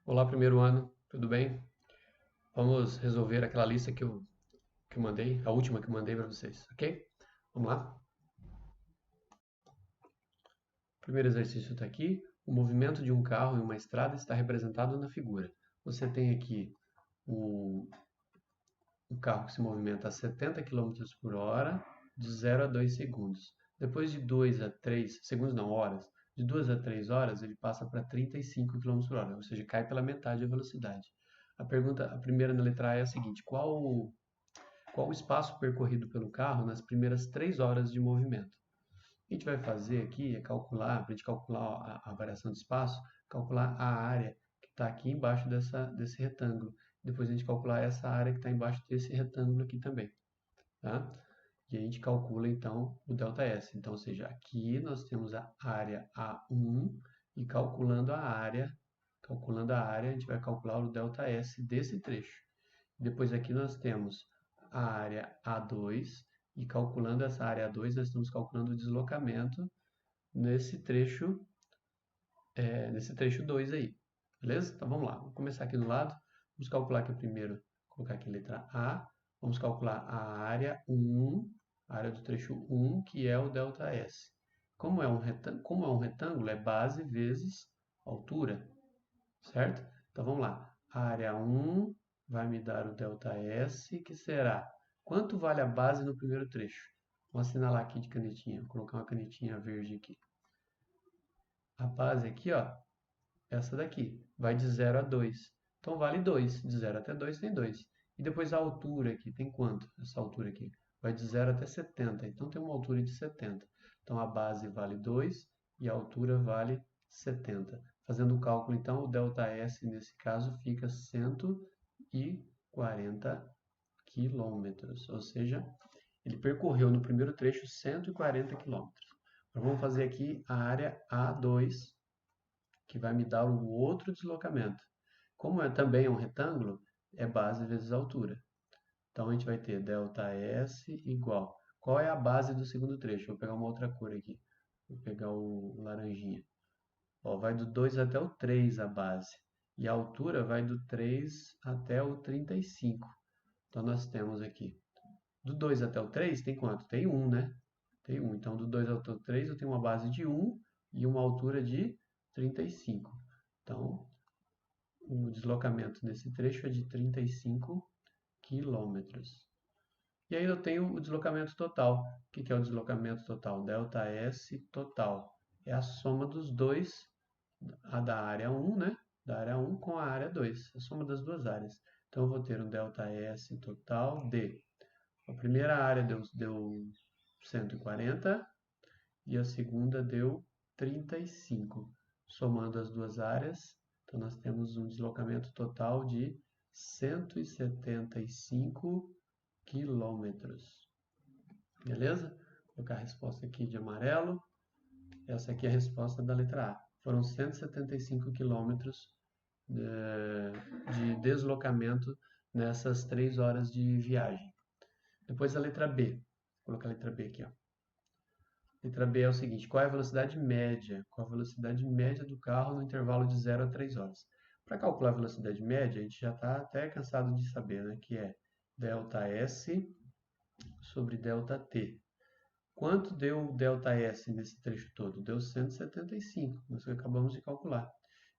Olá, primeiro ano, tudo bem? Vamos resolver aquela lista que eu mandei, a última que eu mandei para vocês, ok? Vamos lá? O primeiro exercício está aqui. O movimento de um carro em uma estrada está representado na figura. Você tem aqui o, um carro que se movimenta a 70 quilômetros por hora, de 0 a 2 segundos. Depois de 2 a 3 segundos, não, horas, de 2 a 3 horas, ele passa para 35 quilômetros por hora, ou seja, cai pela metade a velocidade. A primeira na letra A é a seguinte: qual o espaço percorrido pelo carro nas primeiras 3 horas de movimento? O que a gente vai fazer aqui é calcular, para a gente calcular a variação de espaço, calcular a área que está aqui embaixo desse retângulo. Depois a gente calcular essa área que está embaixo desse retângulo aqui também. Tá? E a gente calcula então o ΔS. Então, ou seja, aqui nós temos a área A1 e calculando a área, a gente vai calcular o ΔS desse trecho. Depois aqui nós temos a área A2 e calculando essa área A2 nós estamos calculando o deslocamento nesse trecho, nesse trecho 2 aí. Beleza? Então vamos lá, vamos começar aqui do lado. Vamos calcular aqui primeiro, colocar aqui a letra A. Vamos calcular a área 1, a área do trecho 1, que é o ΔS. Como é um retângulo, é base vezes altura, certo? Então vamos lá. A área 1 vai me dar o ΔS, que será quanto vale a base no primeiro trecho? Vamos assinalar aqui de canetinha, vou colocar uma canetinha verde aqui. A base aqui, ó, essa daqui, vai de 0 a 2. Então vale 2. De 0 até 2 tem 2. E depois a altura aqui, tem quanto? Essa altura aqui vai de 0 até 70. Então tem uma altura de 70. Então a base vale 2 e a altura vale 70. Fazendo o cálculo, então, o ΔS nesse caso fica 140 quilômetros. Ou seja, ele percorreu no primeiro trecho 140 quilômetros. Agora vamos fazer aqui a área A2, que vai me dar o outro deslocamento. Como também um retângulo, é base vezes altura. Então a gente vai ter ΔS igual. Qual é a base do segundo trecho? Vou pegar uma outra cor aqui. Vou pegar o laranjinha. Ó, vai do 2 até o 3 a base. E a altura vai do 3 até o 35. Então nós temos aqui. Do 2 até o 3 tem quanto? Tem 1, né? Tem 1. Então do 2 até o 3 eu tenho uma base de 1 e uma altura de 35. Então o deslocamento nesse trecho é de 35 quilômetros. E aí eu tenho o deslocamento total. O que é o deslocamento total? ΔS total. É a soma dos dois, a da área 1, né? Da área 1 com a área 2. A soma das duas áreas. Então eu vou ter um ΔS total de... A primeira área deu 140 e a segunda deu 35. Somando as duas áreas, então nós temos um deslocamento total de 175 quilômetros. Beleza? Vou colocar a resposta aqui de amarelo. Essa aqui é a resposta da letra A. Foram 175 quilômetros de deslocamento nessas 3 horas de viagem. Depois a letra B. Vou colocar a letra B aqui, ó. Letra B é o seguinte: qual é a velocidade média? Qual a velocidade média do carro no intervalo de 0 a 3 horas? Para calcular a velocidade média, a gente já está até cansado de saber, né? Que é ΔS sobre ΔT. Quanto deu ΔS nesse trecho todo? Deu 175, nós acabamos de calcular.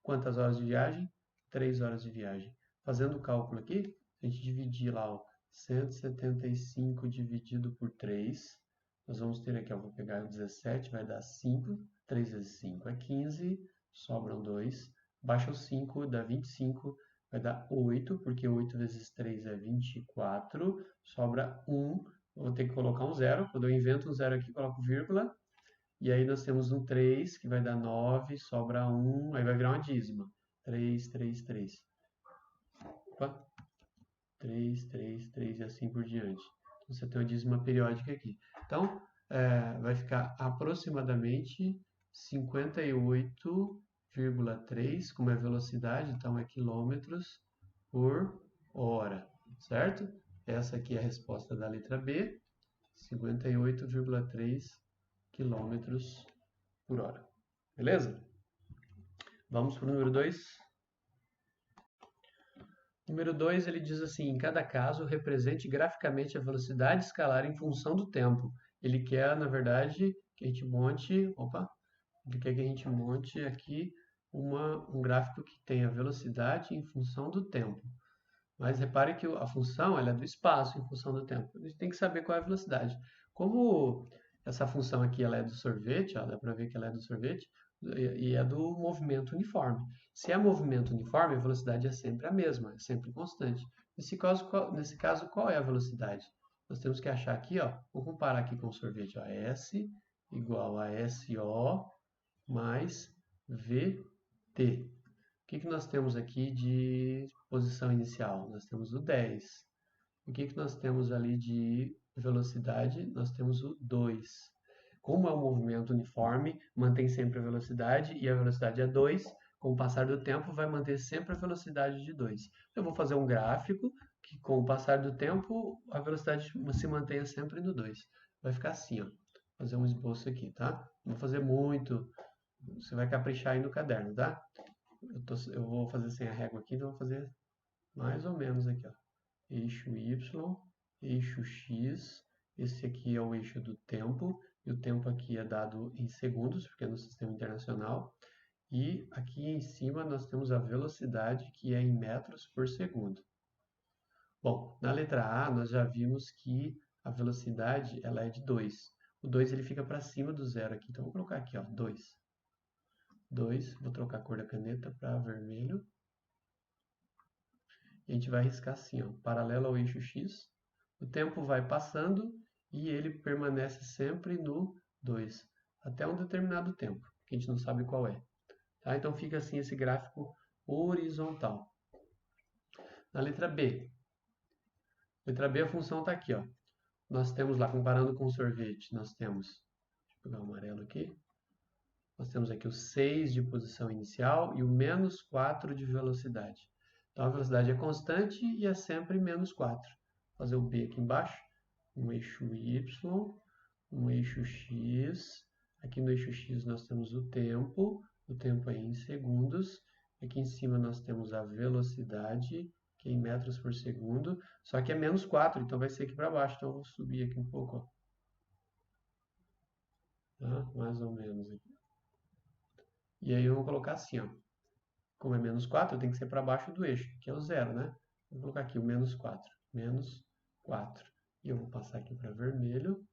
Quantas horas de viagem? 3 horas de viagem. Fazendo o cálculo aqui, a gente dividir lá, ó, 175 dividido por 3, nós vamos ter aqui, ó, vou pegar o 17, vai dar 5, 3 vezes 5 é 15, sobram 2, baixa o 5, dá 25, vai dar 8, porque 8 vezes 3 é 24, sobra 1, vou ter que colocar um zero. Quando eu invento um zero aqui, coloco vírgula. E aí nós temos um 3, que vai dar 9, sobra 1, aí vai virar uma dízima. 3, 3, 3. Opa. 3, 3, 3 e assim por diante. Então, você tem uma dízima periódica aqui. Então, vai ficar aproximadamente 58,3, como é velocidade, então é quilômetros por hora, certo? Essa aqui é a resposta da letra B, 58,3 quilômetros por hora. Beleza? Vamos para o número 2. Número 2, ele diz assim, em cada caso, represente graficamente a velocidade escalar em função do tempo. Ele quer, na verdade, que a gente monte, ele quer que a gente monte aqui um gráfico que tenha velocidade em função do tempo. Mas repare que a função ela é do espaço em função do tempo. A gente tem que saber qual é a velocidade. Como essa função aqui ela é do sorvete, ó, dá para ver que ela é do sorvete, e é do movimento uniforme. Se é movimento uniforme, a velocidade é sempre a mesma, é sempre constante. Nesse caso, qual é a velocidade? Nós temos que achar aqui, ó, vou comparar aqui com o sorvete, ó, S igual a SO mais VT. O que nós temos aqui de posição inicial? Nós temos o 10. O que nós temos ali de velocidade? Nós temos o 2. Como é um movimento uniforme, mantém sempre a velocidade e a velocidade é 2. Com o passar do tempo, vai manter sempre a velocidade de 2. Eu vou fazer um gráfico que, com o passar do tempo, a velocidade se mantenha sempre no 2. Vai ficar assim, ó. Vou fazer um esboço aqui, tá? Não vou fazer muito. Você vai caprichar aí no caderno, tá? Eu vou fazer sem a régua aqui, então eu vou fazer mais ou menos aqui, ó. Eixo Y, eixo X, esse aqui é o eixo do tempo, e o tempo aqui é dado em segundos, porque é no sistema internacional, e aqui em cima nós temos a velocidade, que é em metros por segundo. Bom, na letra A nós já vimos que a velocidade ela é de 2. O 2 ele fica para cima do zero aqui, então vou colocar aqui, ó, 2. 2, vou trocar a cor da caneta para vermelho. E a gente vai riscar assim, ó, paralelo ao eixo X. O tempo vai passando e ele permanece sempre no 2, até um determinado tempo, que a gente não sabe qual é. Tá? Então fica assim esse gráfico horizontal. Na letra B. Letra B, a função está aqui, ó. Nós temos lá, comparando com o sorvete, nós temos, deixa eu pegar o amarelo aqui, nós temos aqui o 6 de posição inicial e o menos 4 de velocidade. Então a velocidade é constante e é sempre menos 4. Vou fazer o B aqui embaixo, um eixo Y, um eixo X. Aqui no eixo X nós temos o tempo é em segundos. Aqui em cima nós temos a velocidade, que é em metros por segundo, só que é menos 4, então vai ser aqui para baixo. Então eu vou subir aqui um pouco, ó. Tá? Mais ou menos aqui. E aí eu vou colocar assim, ó. Como é menos 4, tem que ser para baixo do eixo, que é o zero, né? Vou colocar aqui o menos 4. Menos 4. E eu vou passar aqui para vermelho.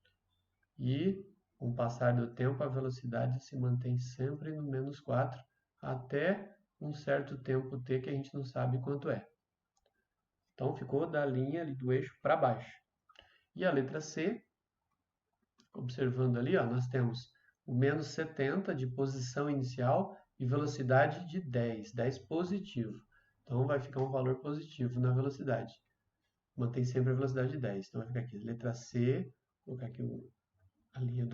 E, com o passar do tempo, a velocidade se mantém sempre no menos 4, até um certo tempo t que a gente não sabe quanto é. Então, ficou da linha ali do eixo para baixo. E a letra C, observando ali, ó, nós temos o menos 70 de posição inicial e velocidade de 10, 10 positivo. Então vai ficar um valor positivo na velocidade. Mantém sempre a velocidade de 10. Então vai ficar aqui, letra C, vou colocar aqui a linha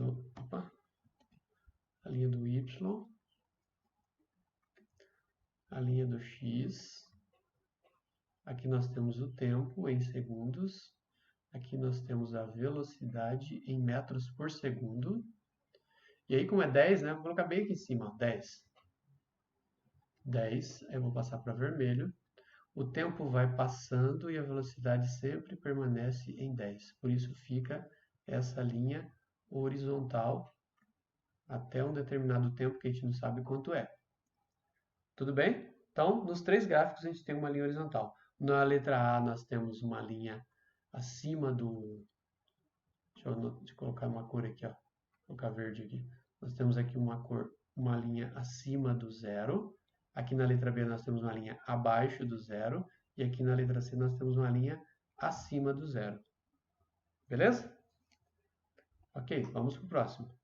a linha do Y, a linha do X. Aqui nós temos o tempo em segundos. Aqui nós temos a velocidade em metros por segundo. E aí, como é 10, né? Vou colocar bem aqui em cima, ó, 10. 10, aí eu vou passar para vermelho. O tempo vai passando e a velocidade sempre permanece em 10. Por isso fica essa linha horizontal até um determinado tempo que a gente não sabe quanto é. Tudo bem? Então, nos três gráficos a gente tem uma linha horizontal. Na letra A nós temos uma linha acima do... Deixa eu colocar uma cor aqui, ó. Vou colocar verde aqui. Nós temos aqui uma linha acima do zero. Aqui na letra B nós temos uma linha abaixo do zero. E aqui na letra C nós temos uma linha acima do zero. Beleza? Ok, vamos para o próximo.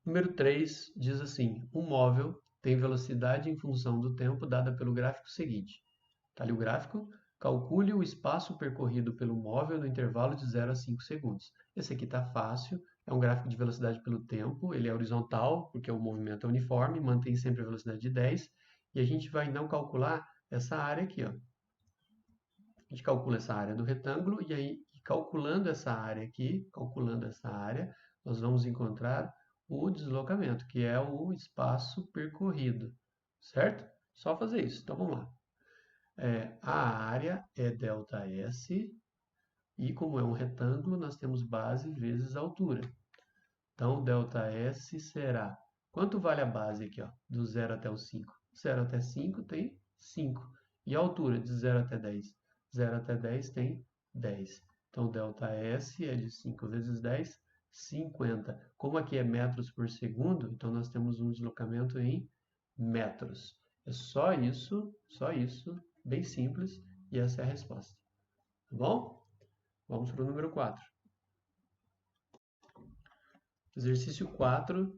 Número 3 diz assim, um móvel tem velocidade em função do tempo dada pelo gráfico seguinte. Está ali o gráfico. Calcule o espaço percorrido pelo móvel no intervalo de 0 a 5 segundos. Esse aqui está fácil. É um gráfico de velocidade pelo tempo. Ele é horizontal, porque o movimento é uniforme, mantém sempre a velocidade de 10. E a gente vai então calcular essa área aqui, ó. A gente calcula essa área do retângulo e aí, calculando essa área aqui, nós vamos encontrar o deslocamento, que é o espaço percorrido, certo? Só fazer isso. Então, vamos lá. A área é ΔS, e como é um retângulo, nós temos base vezes altura. Então, ΔS será... Quanto vale a base aqui, ó, do 0 até o 5? 0 até 5 tem 5. E a altura de 0 até 10? 0 até 10 tem 10. Então, ΔS é de 5 vezes 10, 50. Como aqui é metros por segundo, então nós temos um deslocamento em metros. É só isso, bem simples, e essa é a resposta. Tá bom? Vamos para o número 4. Exercício 4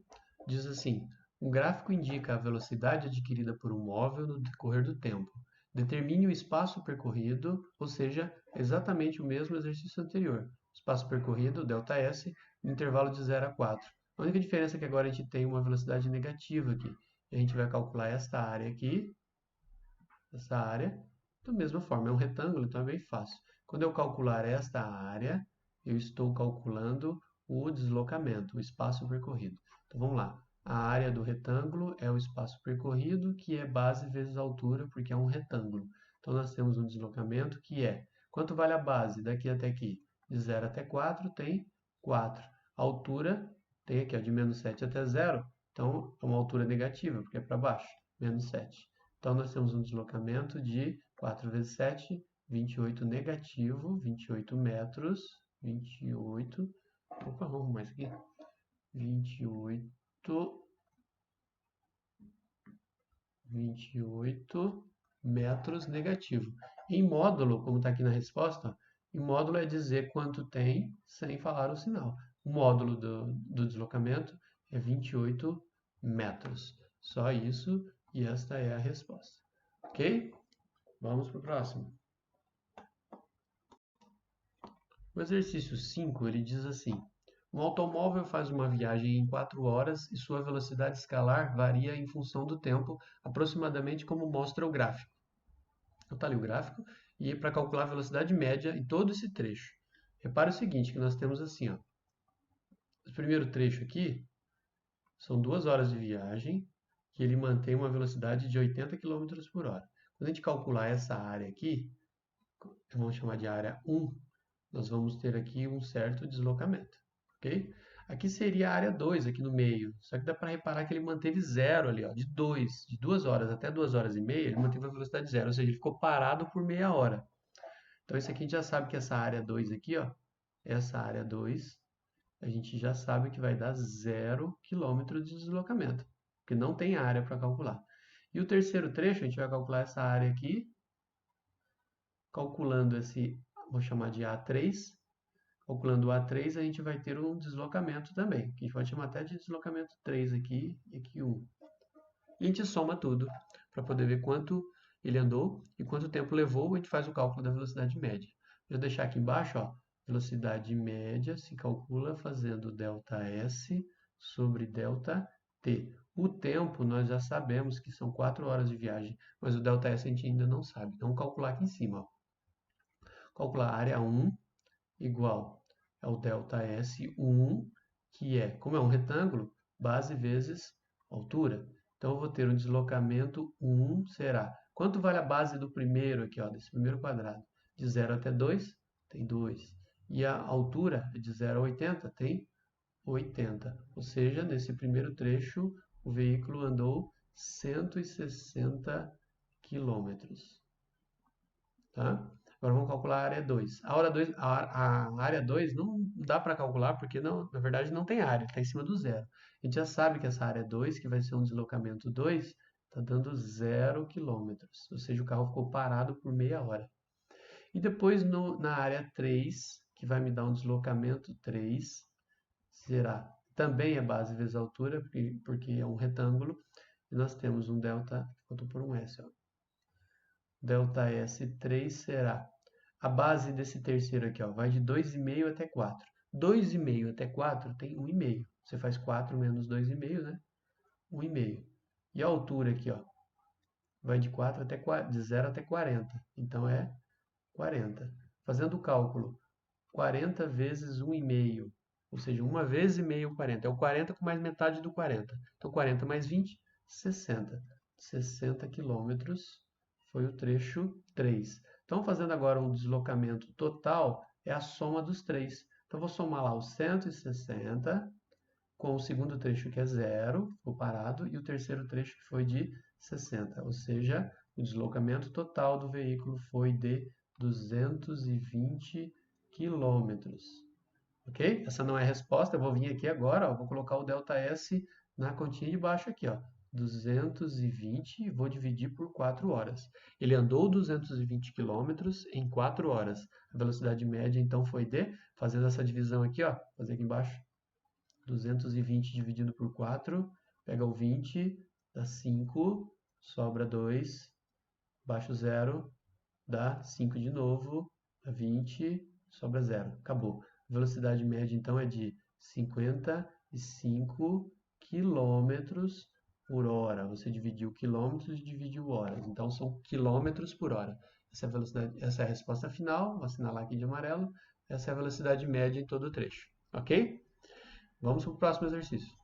diz assim: um gráfico indica a velocidade adquirida por um móvel no decorrer do tempo. Determine o espaço percorrido, ou seja, exatamente o mesmo exercício anterior. Espaço percorrido, ΔS, no intervalo de 0 a 4. A única diferença é que agora a gente tem uma velocidade negativa aqui. A gente vai calcular esta área aqui, essa área, da mesma forma. É um retângulo, então é bem fácil. Quando eu calcular esta área, eu estou calculando o deslocamento, o espaço percorrido. Então vamos lá. A área do retângulo é o espaço percorrido, que é base vezes altura, porque é um retângulo. Então nós temos um deslocamento que é... Quanto vale a base daqui até aqui? De 0 até 4 tem 4. A altura tem aqui, ó, de menos 7 até 0. Então é uma altura negativa, porque é para baixo. Menos 7. Então nós temos um deslocamento de 4 vezes 7, 28 negativo, 28 metros, 28... Opa, vamos arrumar isso aqui. 28 metros negativo. Em módulo, como está aqui na resposta, em módulo é dizer quanto tem sem falar o sinal. O módulo do deslocamento é 28 metros. Só isso, e esta é a resposta. Ok? Vamos para o próximo. O exercício 5, ele diz assim: um automóvel faz uma viagem em 4 horas e sua velocidade escalar varia em função do tempo, aproximadamente como mostra o gráfico. Então está ali o gráfico, e para calcular a velocidade média em todo esse trecho. Repare o seguinte, que nós temos assim, ó. O primeiro trecho aqui são 2 horas de viagem, que ele mantém uma velocidade de 80 km por hora. Quando a gente calcular essa área aqui, vamos chamar de área 1, nós vamos ter aqui um certo deslocamento, ok? Aqui seria a área 2, aqui no meio, só que dá para reparar que ele manteve zero ali, ó, de 2 horas até 2 horas e meia, ele manteve a velocidade zero, ou seja, ele ficou parado por meia hora. Então, isso aqui a gente já sabe que essa área 2 aqui, ó, essa área 2, a gente já sabe que vai dar 0 km de deslocamento, porque não tem área para calcular. E o terceiro trecho, a gente vai calcular essa área aqui, calculando esse, vou chamar de A3, calculando o A3, a gente vai ter um deslocamento também, que a gente pode chamar até de deslocamento 3 aqui e aqui 1. E a gente soma tudo para poder ver quanto ele andou e quanto tempo levou, a gente faz o cálculo da velocidade média. Vou deixar aqui embaixo, ó, velocidade média se calcula fazendo ΔS sobre ΔT. O tempo nós já sabemos que são 4 horas de viagem, mas o ΔS a gente ainda não sabe. Então, vamos calcular aqui em cima. Ó. Calcular a área 1 igual ao ΔS1, que é, como é um retângulo, base vezes altura. Então, eu vou ter um deslocamento 1 será... Quanto vale a base do primeiro aqui, ó, desse primeiro quadrado? De 0 até 2, tem 2. E a altura é de 0 a 80, tem 80. Ou seja, nesse primeiro trecho, o veículo andou 160 quilômetros. Tá? Agora vamos calcular a área 2. A área 2 não dá para calcular porque, não, na verdade, não tem área, está em cima do zero. A gente já sabe que essa área 2, que vai ser um deslocamento 2, está dando 0 km. Ou seja, o carro ficou parado por meia hora. E depois na área 3, que vai me dar um deslocamento 3, será também a base vezes a altura, porque é um retângulo, e nós temos um delta, vou por um S, ó. ΔS3 será a base desse terceiro aqui, ó, vai de 2,5 até 4. 2,5 até 4 tem 1,5. Você faz 4 menos 2,5, né? 1,5. E a altura aqui, ó, vai de 4 até 4, de 0 até 40. Então é 40. Fazendo o cálculo, 40 vezes 1,5, ou seja, 1 vezes e meio 40. É o 40 com mais metade do 40. Então 40 mais 20, 60. 60 quilômetros foi o trecho 3. Então, fazendo agora um deslocamento total, é a soma dos três. Então, vou somar lá os 160 com o segundo trecho que é 0, ficou parado, e o terceiro trecho que foi de 60. Ou seja, o deslocamento total do veículo foi de 220 quilômetros. Ok? Essa não é a resposta, eu vou vir aqui agora, ó, vou colocar o ΔS na continha de baixo aqui, ó, 220 e vou dividir por 4 horas. Ele andou 220 quilômetros em 4 horas. A velocidade média, então, foi de, fazendo essa divisão aqui, ó, fazer aqui embaixo, 220 dividido por 4, pega o 20, dá 5, sobra 2, baixo 0, dá 5 de novo, dá 20, sobra 0. Acabou. A velocidade média, então, é de 55 quilômetros por hora. Você dividiu quilômetros e dividiu horas. Então, são quilômetros por hora. Essa é a velocidade, essa é a resposta final. Vou assinalar aqui de amarelo. Essa é a velocidade média em todo o trecho. Ok? Vamos para o próximo exercício.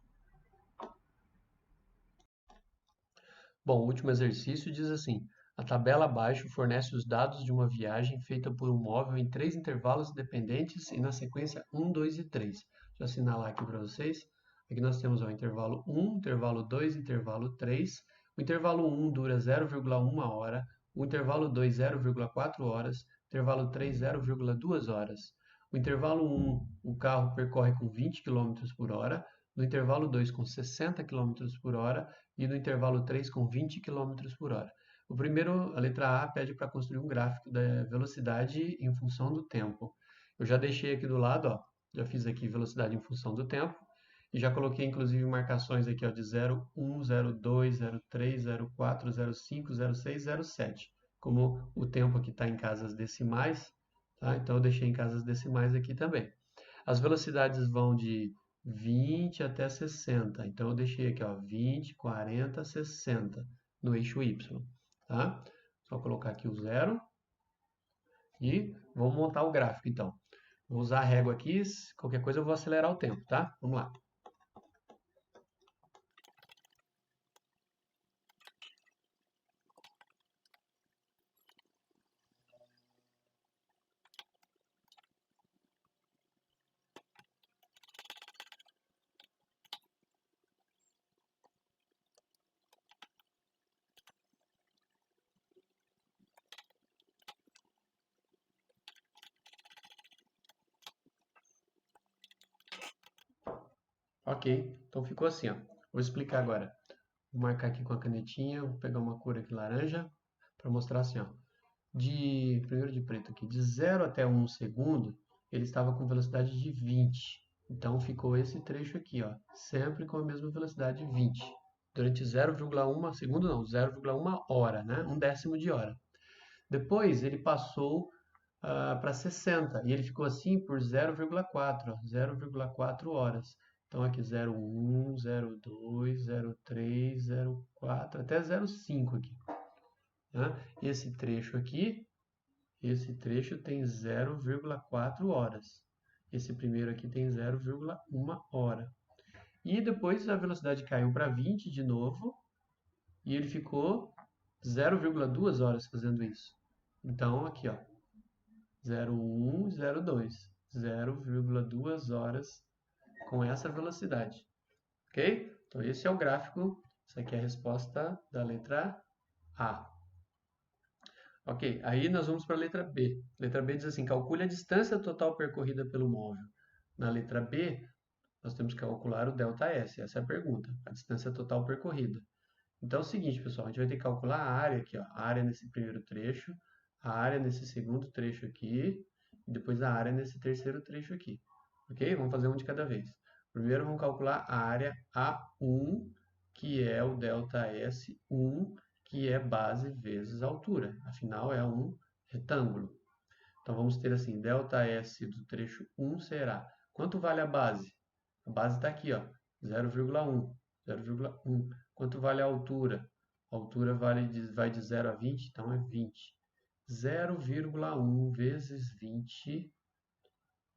Bom, o último exercício diz assim: a tabela abaixo fornece os dados de uma viagem feita por um móvel em 3 intervalos dependentes e na sequência 1, 2 e 3. Deixa eu assinalar aqui para vocês. Aqui nós temos o intervalo 1, intervalo 2, intervalo 3. O intervalo 1 dura 0,1 hora, o intervalo 2, 0,4 horas, o intervalo 3, 0,2 horas. O intervalo 1, o carro percorre com 20 km por hora, no intervalo 2 com 60 km por hora e no intervalo 3 com 20 km por hora. O primeiro, a letra A, pede para construir um gráfico da velocidade em função do tempo. Eu já deixei aqui do lado, ó, já fiz aqui velocidade em função do tempo, e já coloquei inclusive marcações aqui ó, de 0,1, 0,2, 0,3, 0,4, 0,5, 0,6, 0,7. Como o tempo aqui está em casas decimais, tá? Então eu deixei em casas decimais aqui também. As velocidades vão de 20 até 60. Então eu deixei aqui, ó, 20, 40, 60 no eixo Y, tá? Só colocar aqui o 0 e vamos montar o gráfico então. Vou usar a régua aqui, qualquer coisa eu vou acelerar o tempo, tá? Vamos lá. Ok, então ficou assim, ó. Vou explicar agora. Vou marcar aqui com a canetinha, vou pegar uma cor aqui laranja para mostrar assim, ó. Primeiro de preto aqui, de 0 até 1 segundo, ele estava com velocidade de 20. Então ficou esse trecho aqui, ó, sempre com a mesma velocidade de 20. Durante 0,1 segundo não, 0,1 hora, né? Um décimo de hora. Depois ele passou para 60 e ele ficou assim por 0,4, 0,4 horas. Então aqui 0,1, 0,2, 0,3, 0,4, até 0,5 aqui. Né? Esse trecho aqui, esse trecho tem 0,4 horas. Esse primeiro aqui tem 0,1 hora. E depois a velocidade caiu para 20 de novo e ele ficou 0,2 horas fazendo isso. Então aqui, ó, 0,1, 0,2, 0,2 horas com essa velocidade. Ok? Então esse é o gráfico, essa aqui é a resposta da letra A. Ok, aí nós vamos para a letra B. Letra B diz assim, calcule a distância total percorrida pelo móvel. Na letra B, nós temos que calcular o ΔS, essa é a pergunta, a distância total percorrida. Então é o seguinte, pessoal, a gente vai ter que calcular a área aqui, ó, a área nesse primeiro trecho, a área nesse segundo trecho aqui, e depois a área nesse terceiro trecho aqui. Ok? Vamos fazer um de cada vez. Primeiro vamos calcular a área A1, que é o ΔS1, que é base vezes altura. Afinal, é um retângulo. Então vamos ter assim, ΔS do trecho 1 será, quanto vale a base? A base está aqui, ó, 0,1, 0,1. Quanto vale a altura? A altura vai de 0 a 20, então é 20. 0,1 vezes 20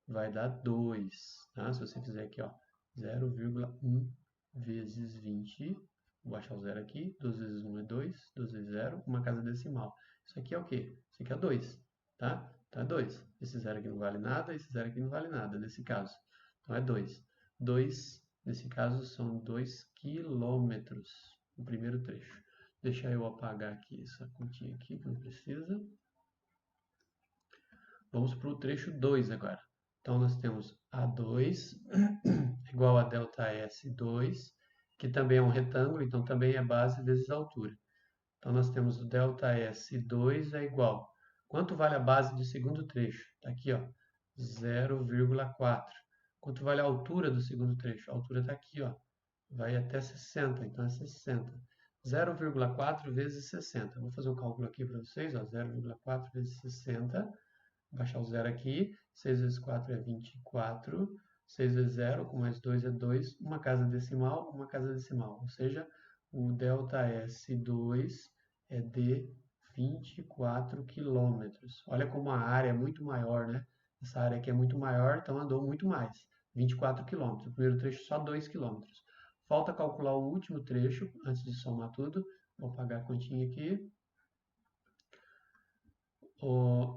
vai dar 2. Tá? Se você fizer aqui, ó, 0,1 vezes 20 Vou baixar o zero aqui. 2 vezes 1 é 2. 2 vezes 0, uma casa decimal. Isso aqui é o quê? Isso aqui é 2, tá? Então é 2. Esse zero aqui não vale nada, esse zero aqui não vale nada, nesse caso. Então é 2. 2, nesse caso, são 2 quilômetros, o primeiro trecho. Deixa eu apagar aqui essa continha aqui, que não precisa. Vamos para o trecho 2 agora. Então, nós temos A2 igual a ΔS2, que também é um retângulo, então também é base vezes altura. Então, nós temos o ΔS2 é igual. Quanto vale a base do segundo trecho? Está aqui, ó, 0,4. Quanto vale a altura do segundo trecho? A altura está aqui, ó, vai até 60, então é 60. 0,4 vezes 60. Vou fazer um cálculo aqui para vocês, ó, 0,4 vezes 60. Baixar o zero aqui, 6 vezes 4 é 24, 6 vezes 0, com mais 2 é 2, uma casa decimal, ou seja, o ΔS2 é de 24 quilômetros. Olha como a área é muito maior, né? Essa área aqui é muito maior, então andou muito mais, 24 quilômetros. O primeiro trecho só 2 quilômetros. Falta calcular o último trecho, antes de somar tudo. Vou pagar a continha aqui.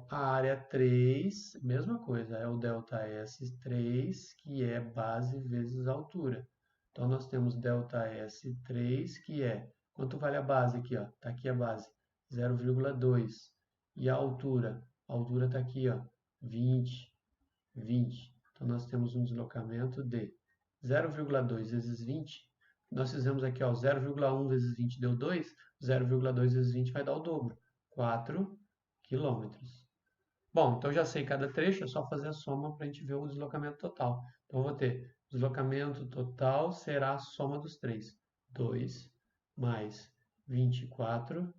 A área 3, mesma coisa, é o ΔS3, que é base vezes altura. Então, nós temos ΔS3, que é, quanto vale a base aqui, ó? Está aqui a base, 0,2. E a altura? A altura está aqui, ó, 20, 20. Então, nós temos um deslocamento de 0,2 vezes 20. Nós fizemos aqui, ó, 0,1 vezes 20 deu 2, 0,2 vezes 20 vai dar o dobro, 4 quilômetros. Bom, então já sei cada trecho, é só fazer a soma para a gente ver o deslocamento total. Então, eu vou ter deslocamento total será a soma dos três. 2 mais 24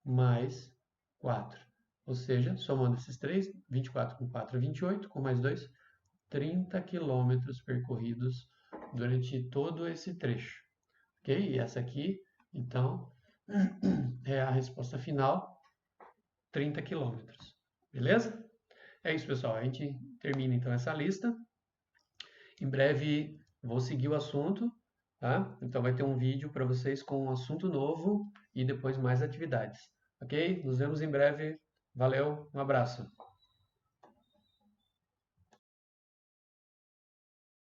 mais 4. Ou seja, somando esses três, 24 com 4 é 28, com mais 2, 30 quilômetros percorridos durante todo esse trecho. Ok? E essa aqui, então, é a resposta final, 30 quilômetros. Beleza? É isso, pessoal. A gente termina então essa lista. Em breve vou seguir o assunto, tá? Então vai ter um vídeo para vocês com um assunto novo e depois mais atividades. Ok? Nos vemos em breve. Valeu, um abraço.